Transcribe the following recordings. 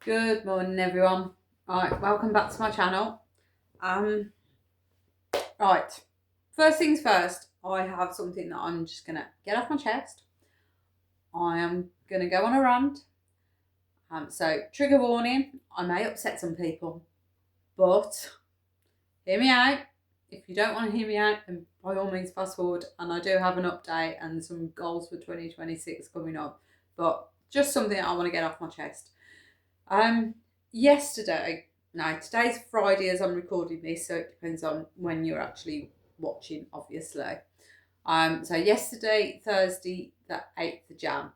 Good morning, everyone. Right, welcome back to my channel. Right, first things first, I have something that I'm just gonna get off my chest. I am gonna go on a rant. So trigger warning, I may upset some people, but hear me out. If you don't want to hear me out, then by all means fast forward. And I do have an update and some goals for 2026 coming up, but just something I want to get off my chest. Yesterday, now today's Friday as I'm recording this, so it depends on when you're actually watching, obviously. So yesterday, Thursday, the 8th of Jan,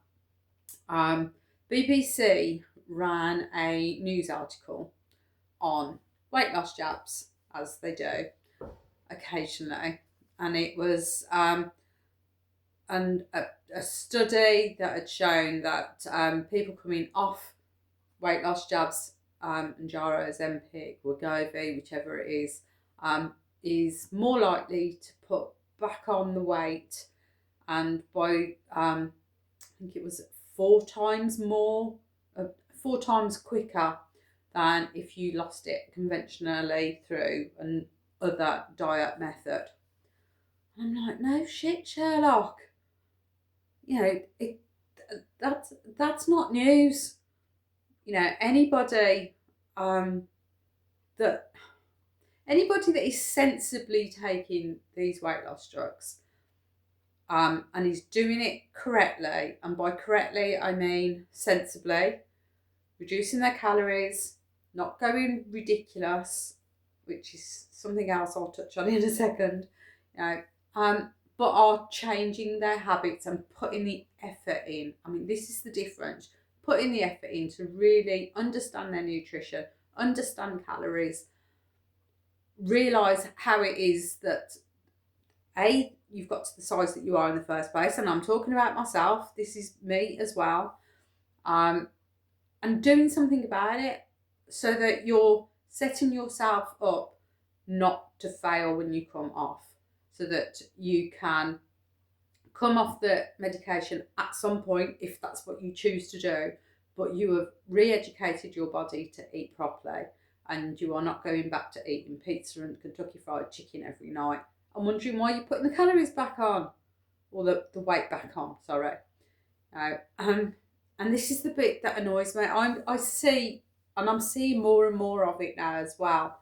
BBC ran a news article on weight loss jabs, as they do occasionally, and it was and a study that had shown that people coming off weight loss jabs, Mounjaro, Ozempic, Wegovy, whichever it is more likely to put back on the weight, and by I think it was 4 times more, 4 times quicker than if you lost it conventionally through another diet method. And I'm like, no shit, Sherlock. That's not news. Anybody that is sensibly taking these weight loss drugs and is doing it correctly, and by correctly I mean sensibly, reducing their calories, not going ridiculous, which is something else I'll touch on in a second, but are changing their habits and putting the effort in. I mean, this is the difference. Putting the effort in to really understand their nutrition, understand calories, realise how it is that you've got to the size that you are in the first place, and I'm talking about myself, this is me as well, and doing something about it so that you're setting yourself up not to fail when you come off, so that you can come off the medication at some point if that's what you choose to do, but you have re-educated your body to eat properly, and you are not going back to eating pizza and Kentucky Fried Chicken every night and wondering why you're putting the calories back on, or the weight back on, sorry. And this is the bit that annoys me. I see, and I'm seeing more and more of it now as well.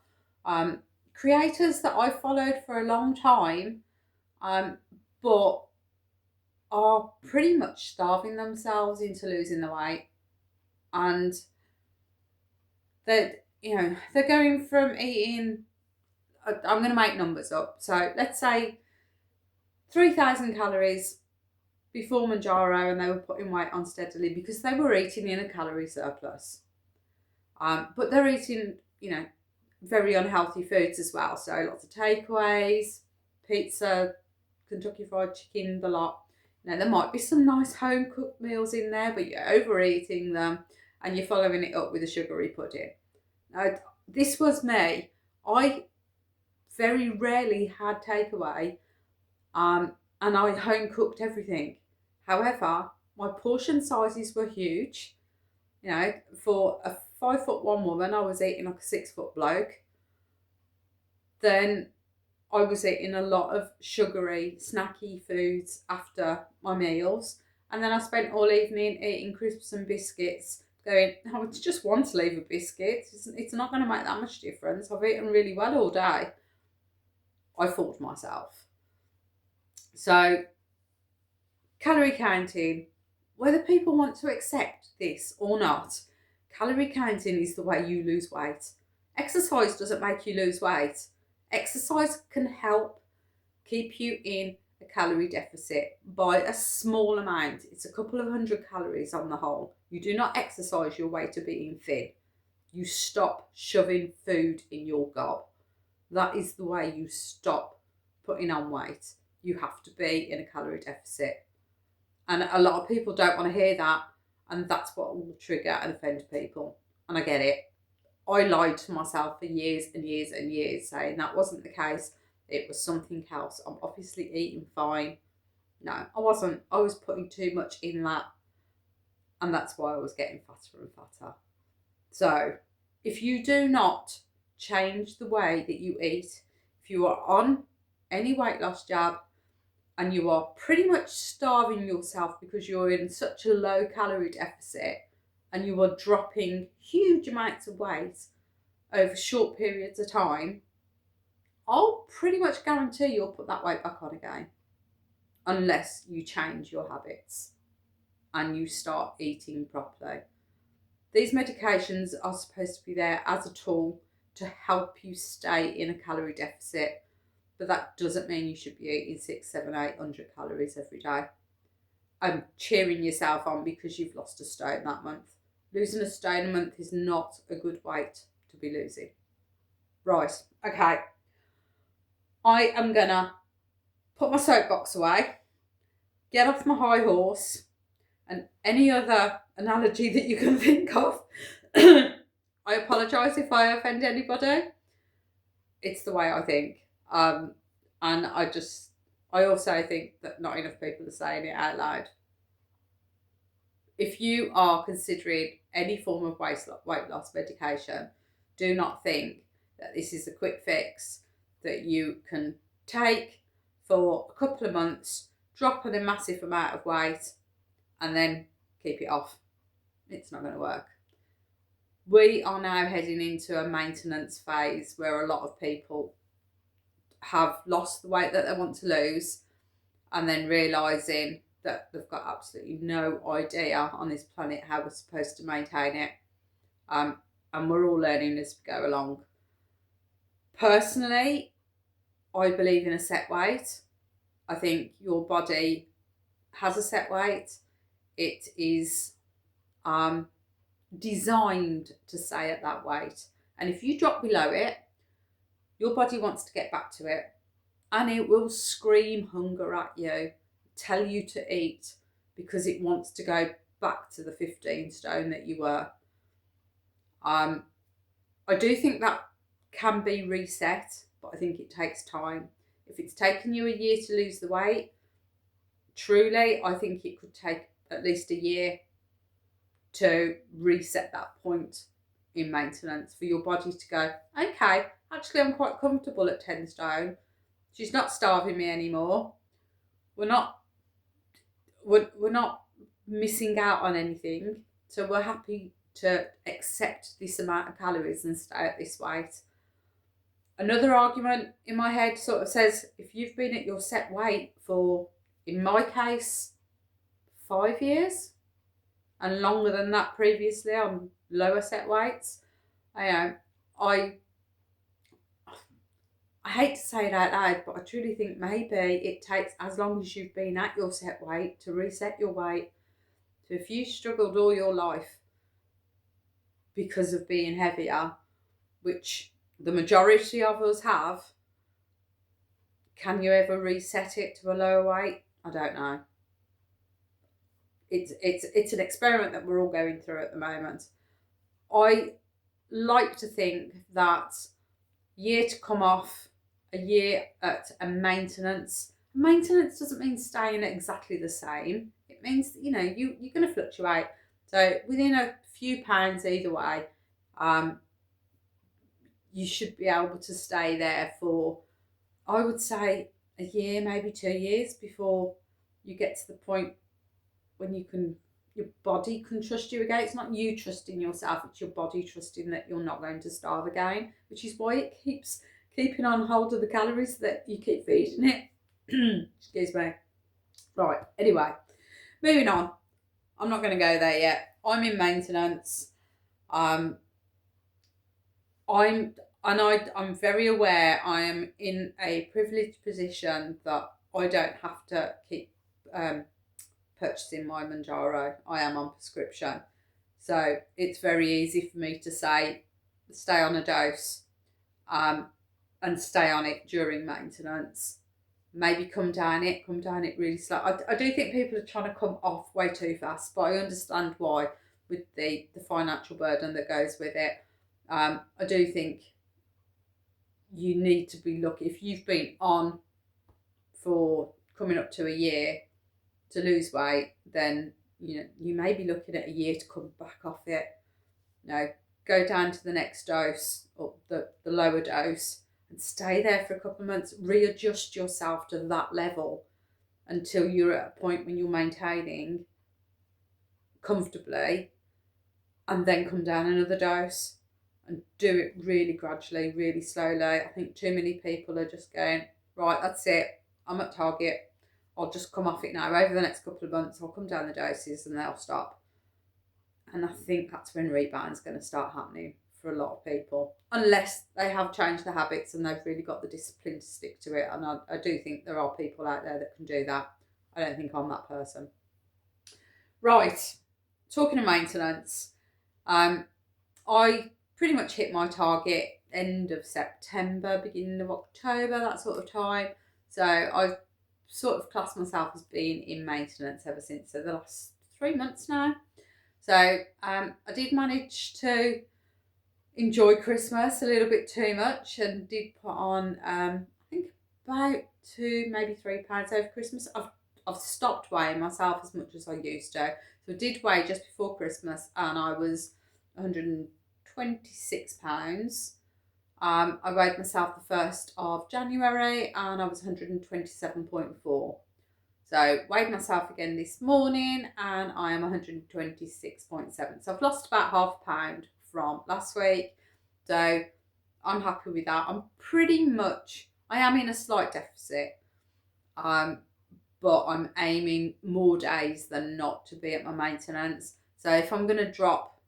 Creators that I followed for a long time, but are pretty much starving themselves into losing the weight, and they're going from eating, I'm going to make numbers up, so let's say 3,000 calories before Mounjaro, and they were putting weight on steadily because they were eating in a calorie surplus, but they're eating very unhealthy foods as well, so lots of takeaways, pizza, Kentucky Fried Chicken, the lot. Now, there might be some nice home cooked meals in there, but you're overeating them and you're following it up with a sugary pudding. Now, this was me. I very rarely had takeaway, and I home cooked everything. However, my portion sizes were huge. For a 5'1" woman, I was eating like a 6-foot bloke. Then I was eating a lot of sugary, snacky foods after my meals. And then I spent all evening eating crisps and biscuits, going, oh, it's just one sleeve of biscuits. It's not going to make that much difference. I've eaten really well all day. I fooled myself. So, calorie counting, whether people want to accept this or not, calorie counting is the way you lose weight. Exercise doesn't make you lose weight. Exercise can help keep you in a calorie deficit by a small amount. It's a couple of 100 calories on the whole. You do not exercise your way to being thin. You stop shoving food in your gob. That is the way you stop putting on weight. You have to be in a calorie deficit. And a lot of people don't want to hear that, and that's what will trigger and offend people. And I get it. I lied to myself for years and years and years, saying that wasn't the case. It was something else. I'm obviously eating fine. No, I wasn't. I was putting too much in that, and that's why I was getting fatter and fatter. So if you do not change the way that you eat, if you are on any weight loss jab and you are pretty much starving yourself because you're in such a low calorie deficit and you are dropping huge amounts of weight over short periods of time, I'll pretty much guarantee you'll put that weight back on again unless you change your habits and you start eating properly. These medications are supposed to be there as a tool to help you stay in a calorie deficit, but that doesn't mean you should be eating 600, 700, 800 calories every day and cheering yourself on because you've lost a stone that month. Losing a stone a month is not a good weight to be losing. Right, okay. I am gonna put my soapbox away, get off my high horse, and any other analogy that you can think of. I apologise if I offend anybody. It's the way I think. And I also think that not enough people are saying it out loud. If you are considering any form of weight loss medication, do not think that this is a quick fix that you can take for a couple of months, drop in a massive amount of weight, and then keep it off. It's not going to work. We are now heading into a maintenance phase where a lot of people have lost the weight that they want to lose and then realising that they've got absolutely no idea on this planet how we're supposed to maintain it. And we're all learning as we go along. Personally, I believe in a set weight. I think your body has a set weight. It is designed to stay at that weight. And if you drop below it, your body wants to get back to it. And it will scream hunger at you, tell you to eat, because it wants to go back to the 15 stone that you were. I do think that can be reset, but I think it takes time. If it's taken you a year to lose the weight, truly, I think it could take at least a year to reset that point in maintenance for your body to go, okay, actually I'm quite comfortable at 10 stone. She's not starving me anymore. We're not missing out on anything. So we're happy to accept this amount of calories and stay at this weight. Another argument in my head sort of says, if you've been at your set weight for, in my case, 5 years, and longer than that previously on lower set weights, I hate to say it out loud, but I truly think maybe it takes as long as you've been at your set weight to reset your weight. So if you struggled all your life because of being heavier, which the majority of us have, can you ever reset it to a lower weight? I don't know. It's an experiment that we're all going through at the moment. I like to think that year to come off, a year at a maintenance. Maintenance doesn't mean staying at exactly the same. It means, you're going to fluctuate. So within a few pounds either way, you should be able to stay there for, I would say, a year, maybe 2 years before you get to the point when your body can trust you again. It's not you trusting yourself, it's your body trusting that you're not going to starve again, which is why it keeps keeping on hold of the calories that you keep feeding it. Excuse me. Right, anyway, moving on. I'm not going to go there yet. I'm in maintenance. I'm very aware I am in a privileged position that I don't have to keep purchasing my Mounjaro. I am on prescription. So it's very easy for me to say, stay on a dose and stay on it during maintenance. Maybe come down it really slow. I do think people are trying to come off way too fast, but I understand why with the financial burden that goes with it. I do think you need to be looking, if you've been on for coming up to a year to lose weight, then you may be looking at a year to come back off it. go down to the next dose or the lower dose and stay there for a couple of months, readjust yourself to that level until you're at a point when you're maintaining comfortably, and then come down another dose and do it really gradually, really slowly. I think too many people are just going, right, that's it, I'm at target, I'll just come off it now. Over the next couple of months, I'll come down the doses and they'll stop. And I think that's when rebound's going to start happening for a lot of people, unless they have changed their habits and they've really got the discipline to stick to it. And I do think there are people out there that can do that. I don't think I'm that person. Right, talking of maintenance, I pretty much hit my target end of September, beginning of October, that sort of time. So I've sort of classed myself as being in maintenance ever since, so the last 3 months now. So I did manage to enjoy Christmas a little bit too much and did put on, I think about 2, maybe 3 pounds over Christmas. I've stopped weighing myself as much as I used to. So I did weigh just before Christmas and I was 126 pounds. I weighed myself the 1st of January and I was 127.4. So weighed myself again this morning and I am 126.7. So I've lost about half a pound from last week. So I'm happy with that. I am in a slight deficit. But I'm aiming more days than not to be at my maintenance. So if I'm going to drop,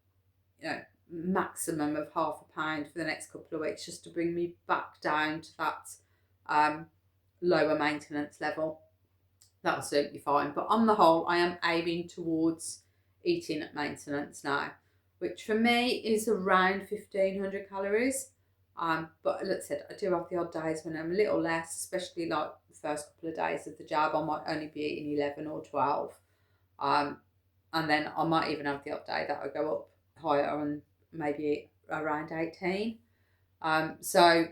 maximum of half a pound for the next couple of weeks, just to bring me back down to that lower maintenance level, that'll certainly be fine. But on the whole, I am aiming towards eating at maintenance now, which for me is around 1,500 calories. But like I said, I do have the odd days when I'm a little less, especially like the first couple of days of the jab. I might only be eating 11 or 12. And then I might even have the odd day that I go up higher and maybe around 18. So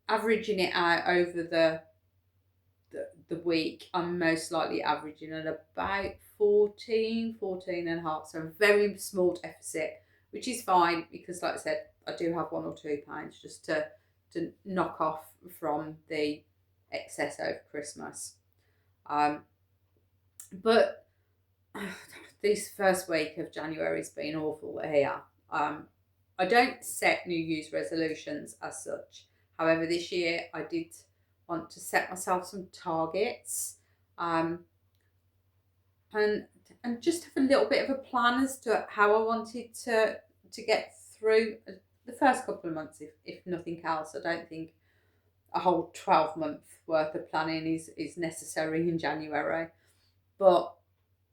averaging it out over the week, I'm most likely averaging at about 14 and a half. So a very small deficit, which is fine because, like I said, I do have 1 or 2 pounds just to knock off from the excess over Christmas. But this first week of January has been awful here. I don't set New Year's resolutions as such. However, this year I did want to set myself some targets, and just have a little bit of a plan as to how I wanted to get through the first couple of months, if nothing else. I don't think a whole 12-month worth of planning is necessary in January, but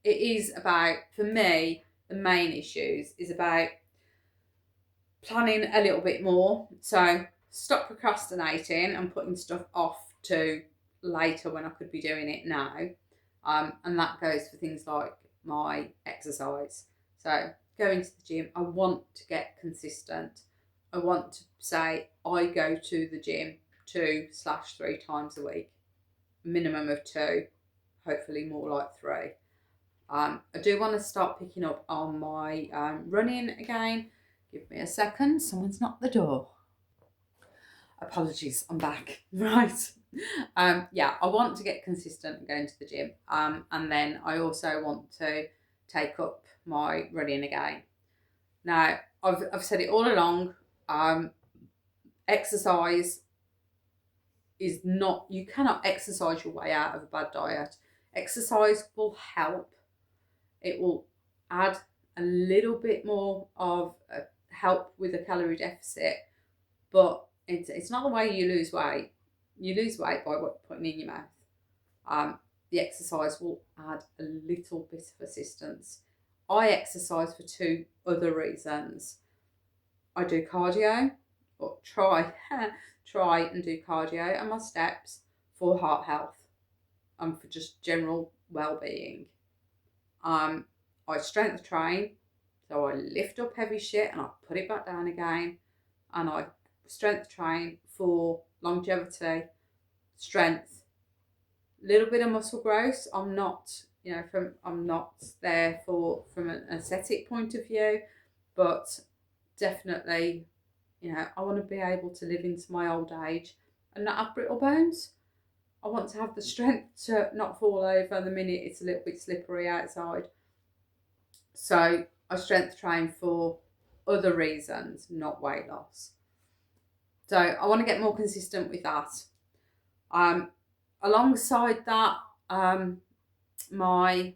it is about, for me, the main issues is about planning a little bit more. So stop procrastinating and putting stuff off to later when I could be doing it now. And that goes for things like my exercise. So going to the gym, I want to get consistent. I want to say I go to the gym 2/3 times a week, minimum of 2, hopefully more like 3. I do want to start picking up on my running again. Give me a second, someone's knocked the door. Apologies, I'm back. Right. Yeah, I want to get consistent going to the gym. And then I also want to take up my running again. Now, I've said it all along, exercise is not, you cannot exercise your way out of a bad diet. Exercise will help. It will add a little bit more of help with a calorie deficit, but it's not the way you lose weight. You lose weight by what you're putting in your mouth. The exercise will add a little bit of assistance. I exercise for 2 other reasons. I do cardio, or try and do cardio and my steps for heart health and for just general well-being. I strength train, so I lift up heavy shit and I put it back down again, and I strength train for longevity, strength, little bit of muscle growth. I'm not there from an aesthetic point of view, but definitely, I want to be able to live into my old age and not have brittle bones. I want to have the strength to not fall over the minute it's a little bit slippery outside. So I strength train for other reasons, not weight loss. So I want to get more consistent with that. Alongside that, my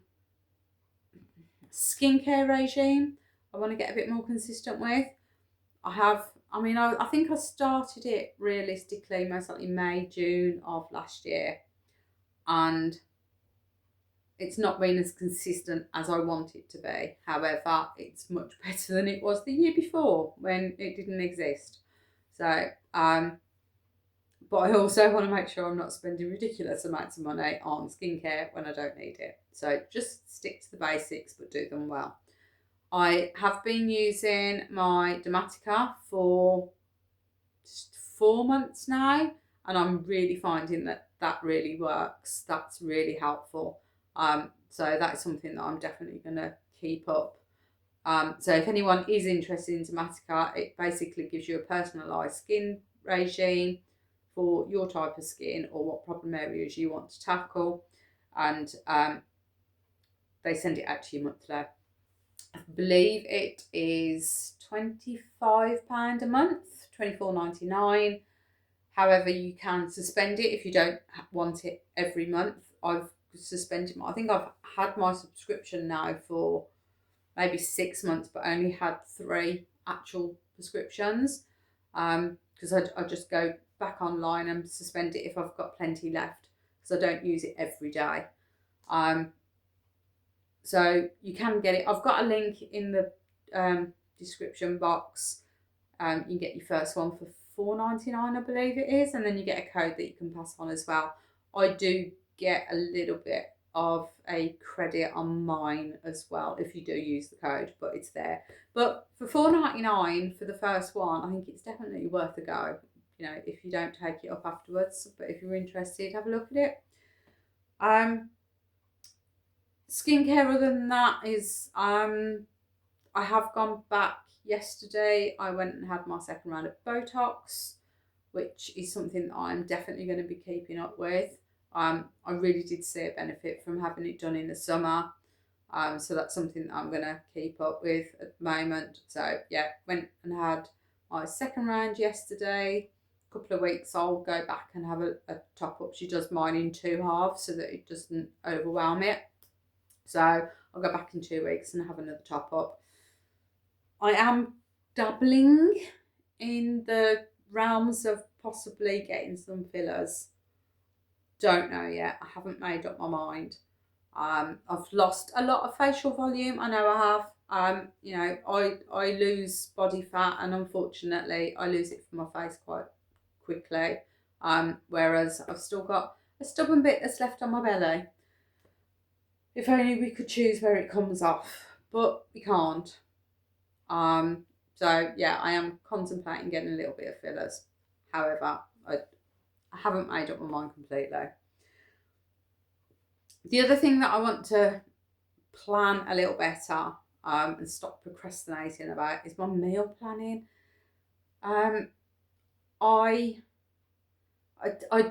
skincare regime, I want to get a bit more consistent with. I think I started it realistically most likely May, June of last year. And it's not been as consistent as I want it to be. However, it's much better than it was the year before when it didn't exist. So, but I also want to make sure I'm not spending ridiculous amounts of money on skincare when I don't need it. So just stick to the basics, but do them well. I have been using my Dermatica for just 4 months now, and I'm really finding that really works. That's really helpful. So that's something that I'm definitely going to keep up. So if anyone is interested in Dermatica, it basically gives you a personalised skin regime for your type of skin or what problem areas you want to tackle, and they send it out to you monthly. I believe it is £25 a month, £24.99. However, you can suspend it if you don't want it every month. I've suspended I think I've had my subscription now for maybe 6 months, but only had 3 actual prescriptions. Because I just go back online and suspend it if I've got plenty left, because I don't use it every day. So you can get it. I've got a link in the description box. You can get your first one for £4.99, I believe it is, and then you get a code that you can pass on as well. I do get a little bit of a credit on mine as well if you do use the code, but it's there. But for £4.99 for the first one, I think it's definitely worth a go. If you don't take it up afterwards, but if you're interested, have a look at it. Skincare other than that is I have gone back yesterday. I went and had my second round of Botox, which is something that I'm definitely going to be keeping up with. I really did see a benefit from having it done in the summer. So that's something that I'm going to keep up with at the moment. So yeah, went and had my second round yesterday. A couple of weeks I'll go back and have a top up. She does mine in 2 halves so that it doesn't overwhelm it. So I'll go back in 2 weeks and have another top up. I am dabbling in the realms of possibly getting some fillers. Don't know yet. I haven't made up my mind. I've lost a lot of facial volume. I know I have. I lose body fat, and unfortunately I lose it from my face quite quickly. Whereas I've still got a stubborn bit that's left on my belly. If only we could choose where it comes off, but we can't. So yeah, I am contemplating getting a little bit of fillers. However, I haven't made up my mind completely. The other thing that I want to plan a little better and stop procrastinating about is my meal planning. I'd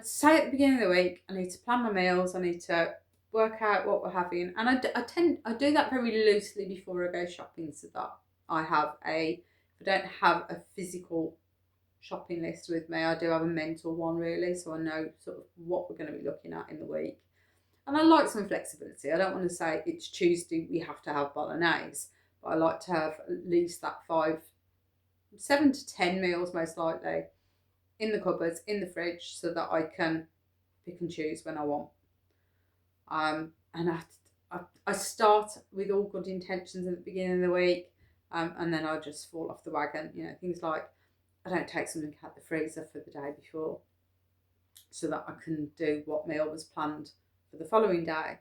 say at the beginning of the week, I need to plan my meals. I need to work out what we're having, and I do that very loosely before I go shopping, so that I don't have a physical shopping list with me. I do have a mental one, really, so I know sort of what we're going to be looking at in the week. And I like some flexibility. I don't want to say it's Tuesday, we have to have bolognese, but I like to have at least that 7 to 10 meals most likely in the cupboards, in the fridge, so that I can pick and choose when I want. And I start with all good intentions at the beginning of the week, and then I just fall off the wagon. Things like I don't take something out the freezer for the day before, so that I can do what meal was planned for the following day.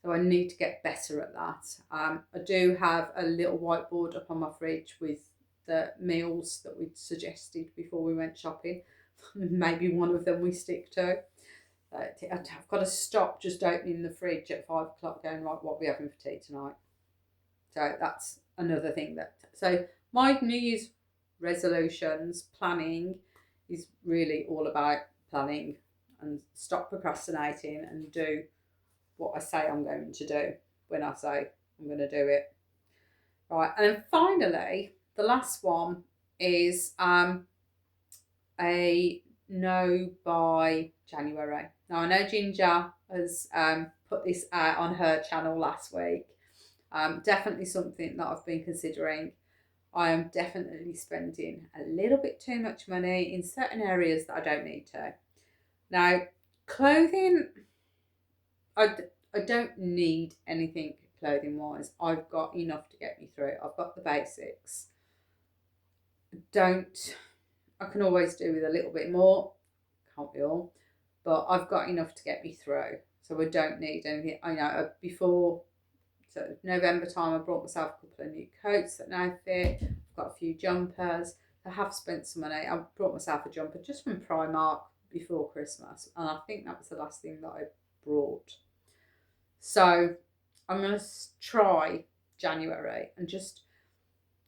So I need to get better at that. I do have a little whiteboard up on my fridge with the meals that we suggested before we went shopping. Maybe one of them we stick to. I've got to stop just opening the fridge at 5 o'clock going, right, what are we having for tea tonight? So that's another thing so my New Year's resolutions, planning is really all about planning, and stop procrastinating and do what I say I'm going to do when I say I'm going to do it. Right, and then finally, the last one is a no by January. Now I know Ginger has put this out on her channel last week. Definitely something that I've been considering. I am definitely spending a little bit too much money in certain areas that I don't need to. Now, clothing, I don't need anything clothing wise. I've got enough to get me through. I've got the basics. I can always do with a little bit more. Can't be all. But I've got enough to get me through. So I don't need anything. I know before November time, I brought myself a couple of new coats that now fit. I've got a few jumpers. I have spent some money. I brought myself a jumper just from Primark before Christmas, and I think that was the last thing that I brought. So I'm going to try January and just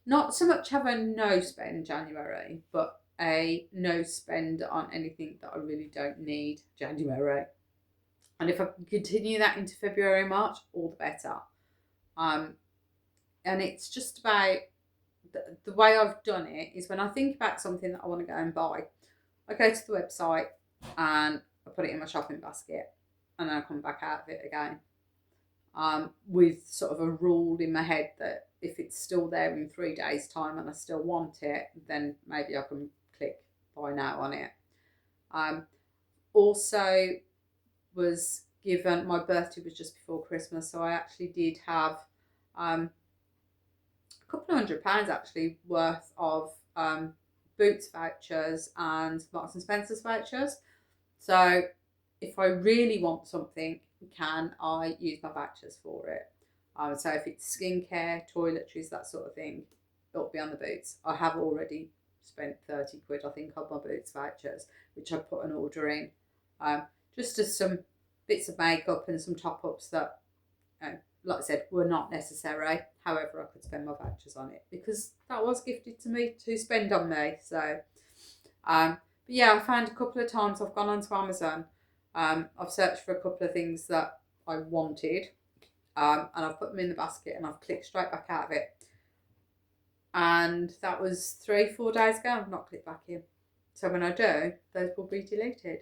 not so much have a no spend January, but a no spend on anything that I really don't need January. And if I can continue that into February, March, all the better. And it's just about the way I've done it is when I think about something that I want to go and buy, I go to the website and I put it in my shopping basket, and then I come back out of it again. With sort of a rule in my head that if it's still there in 3 days' time and I still want it, then maybe I can click buy now on it. Also was given, my birthday was just before Christmas, so I actually did have a couple of £100 actually worth of Boots vouchers and Marks and Spencer's vouchers. So if I really want something, can I use my vouchers for it? So if it's skincare, toiletries, that sort of thing, it'll be on the Boots. I have already spent 30 quid, I think, on my Boots vouchers, which I put an order in. Just as some bits of makeup and some top-ups that, like I said, were not necessary. However, I could spend my vouchers on it because that was gifted to me to spend on me. So, but yeah, I found a couple of times I've gone onto Amazon. I've searched for a couple of things that I wanted, and I've put them in the basket and I've clicked straight back out of it. And that was 3-4 days ago. I've not clicked back in. So when I do, those will be deleted.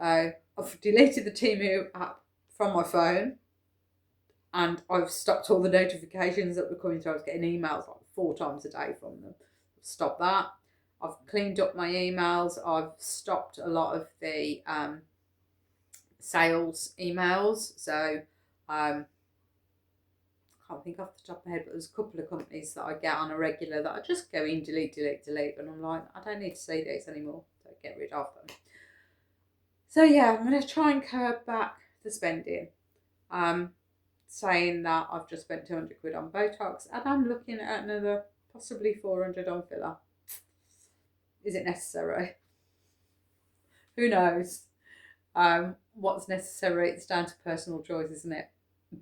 I've deleted the Temu app from my phone, and I've stopped all the notifications that were coming through. I was getting emails like 4 times a day from them. Stopped that. I've cleaned up my emails. I've stopped a lot of the sales emails. So I can't think off the top of my head, but there's a couple of companies that I get on a regular that I just go in, delete, and I'm like, I don't need to see these anymore. So I get rid of them. So yeah, I'm going to try and curb back the spending. Saying that I've just spent 200 quid on Botox and I'm looking at another possibly 400 on filler. Is it necessary? Who knows? What's necessary? It's down to personal choice, isn't it?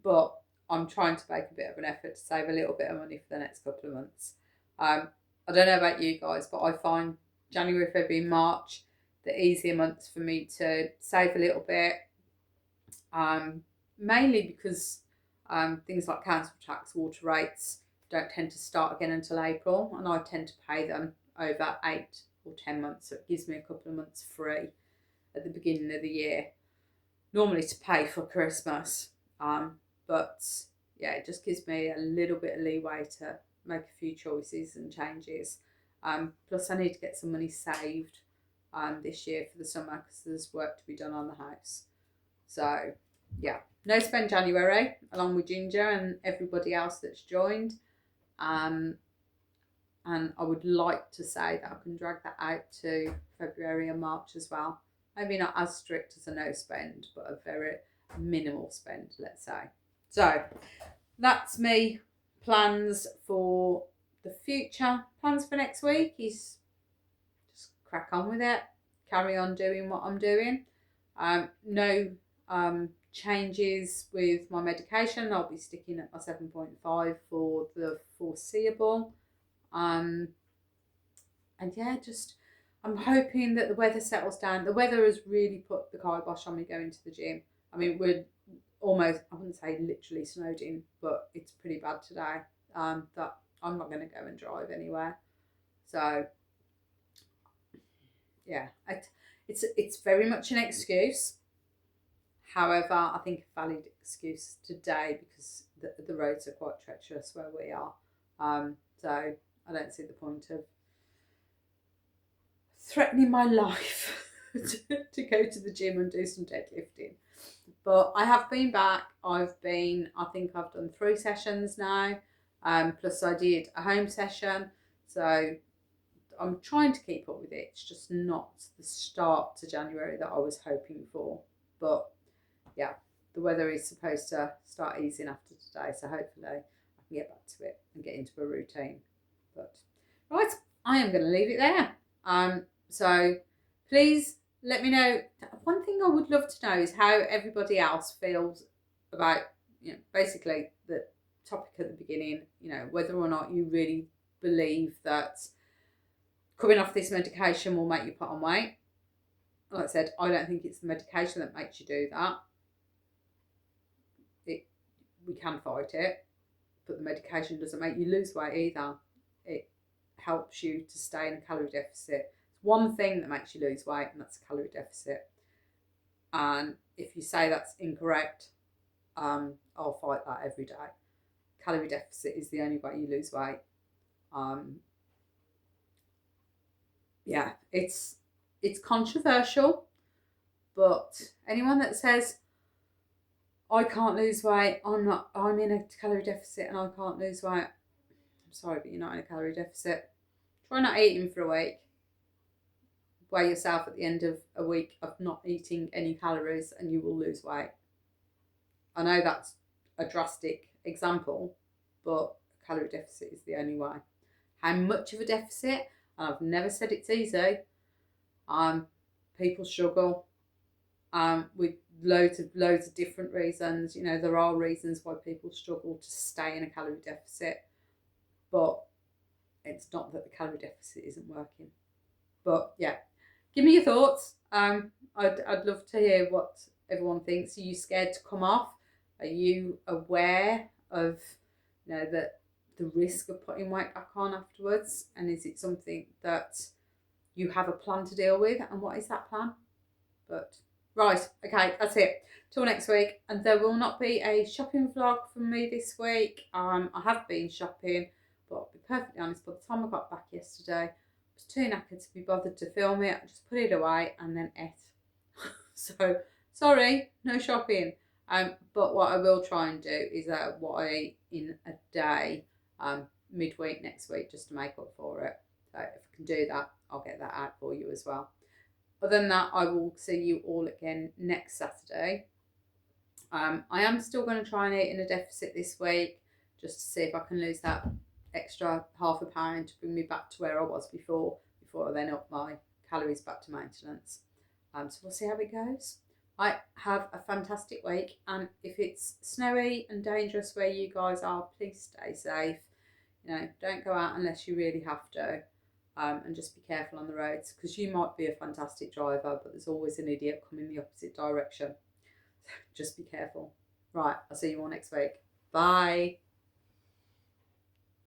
But I'm trying to make a bit of an effort to save a little bit of money for the next couple of months. I don't know about you guys, but I find January, February, March the easier months for me to save a little bit. Mainly because things like council tax, water rates don't tend to start again until April, and I tend to pay them over 8 or 10 months, so it gives me a couple of months free at the beginning of the year, normally to pay for Christmas. But yeah, it just gives me a little bit of leeway to make a few choices and changes. Plus I need to get some money saved this year for the summer because there's work to be done on the house. So yeah, no spend January along with Ginger and everybody else that's joined. And I would like to say that I can drag that out to February and March as well. Maybe not as strict as a no spend, but a very minimal spend, let's say. So that's me. Plans for the future. Plans for next week is just crack on with it. Carry on doing what I'm doing. No changes with my medication. I'll be sticking at my 7.5 for the foreseeable. And yeah, just I'm hoping that the weather settles down. The weather has really put the kibosh on me going to the gym. I mean, we're almost, I wouldn't say literally snowed in, but it's pretty bad today. That I'm not going to go and drive anywhere. So yeah, it's very much an excuse. However, I think a valid excuse today because the roads are quite treacherous where we are. So I don't see the point of threatening my life to go to the gym and do some deadlifting. But I have been back. I think I've done 3 sessions now. Plus I did a home session. So I'm trying to keep up with it. It's just not the start to January that I was hoping for. But yeah, the weather is supposed to start easing after today. So hopefully I can get back to it and get into a routine. But right, I am going to leave it there. So please let me know. One thing I would love to know is how everybody else feels about, basically the topic at the beginning, whether or not you really believe that coming off this medication will make you put on weight. Like I said, I don't think it's the medication that makes you do that. We can fight it, but the medication doesn't make you lose weight either. It helps you to stay in a calorie deficit. It's one thing that makes you lose weight, and that's a calorie deficit. And if you say that's incorrect, I'll fight that every day. Calorie deficit is the only way you lose weight. Yeah, it's controversial, but anyone that says I can't lose weight, I'm in a calorie deficit and I can't lose weight, I'm sorry, but you're not in a calorie deficit. Try not eating for a week. Weigh yourself at the end of a week of not eating any calories and you will lose weight. I know that's a drastic example, but calorie deficit is the only way. How much of a deficit? And I've never said it's easy. People struggle with loads of different reasons. There are reasons why people struggle to stay in a calorie deficit, but it's not that the calorie deficit isn't working. But yeah, give me your thoughts. I'd love to hear what everyone thinks. Are you scared to come off? Are you aware of that the risk of putting weight back on afterwards? And is it something that you have a plan to deal with? And what is that plan? But right, okay, that's it. Till next week. And there will not be a shopping vlog from me this week. I have been shopping, but I'll be perfectly honest, by the time I got back yesterday, I was too knackered to be bothered to film it. I just put it away and then ate. So, sorry, no shopping. But what I will try and do is what I eat in a day midweek next week just to make up for it. So if I can do that, I'll get that out for you as well. Other than that, I will see you all again next Saturday. I am still going to try and eat in a deficit this week just to see if I can lose that extra ½ a pound to bring me back to where I was before I then up my calories back to maintenance. So we'll see how it goes. I have a fantastic week, and if it's snowy and dangerous where you guys are, please stay safe. Don't go out unless you really have to. And just be careful on the roads, because you might be a fantastic driver, but there's always an idiot coming the opposite direction. Just be careful. Right, I'll see you all next week. Bye.